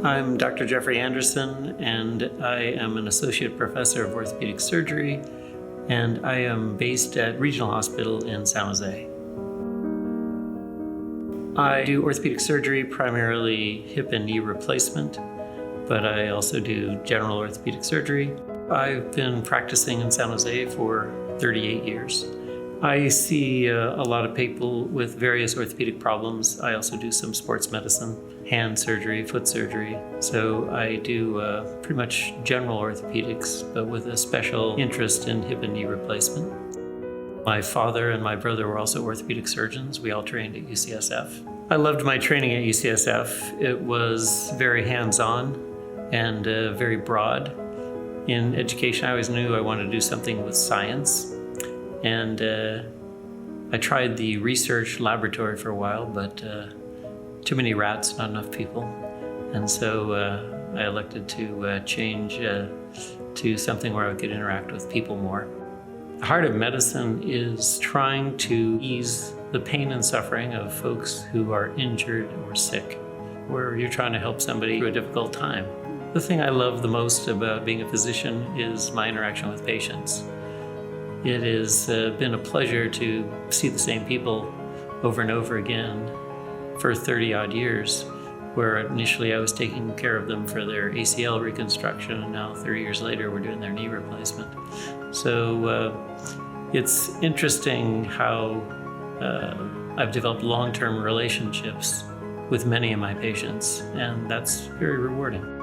I'm Dr. Jeffrey Anderson, and I am an associate professor of orthopedic surgery, and I am based at Regional Hospital in San Jose. I do orthopedic surgery, primarily hip and knee replacement, but I also do general orthopedic surgery. I've been practicing in San Jose for 38 years. I see a lot of people with various orthopedic problems. I also do some sports medicine, hand surgery, foot surgery. So I do pretty much general orthopedics, but with a special interest in hip and knee replacement. My father and my brother were also orthopedic surgeons. We all trained at UCSF. I loved my training at UCSF. It was very hands-on and very broad. In education, I always knew I wanted to do something with science. And I tried the research laboratory for a while, but too many rats, not enough people. And so I elected to change to something where I could interact with people more. The heart of medicine is trying to ease the pain and suffering of folks who are injured or sick, where you're trying to help somebody through a difficult time. The thing I love the most about being a physician is my interaction with patients. It has been a pleasure to see the same people over and over again for 30-odd years, where initially I was taking care of them for their ACL reconstruction, and now 30 years later we're doing their knee replacement. So it's interesting how I've developed long-term relationships with many of my patients, and that's very rewarding.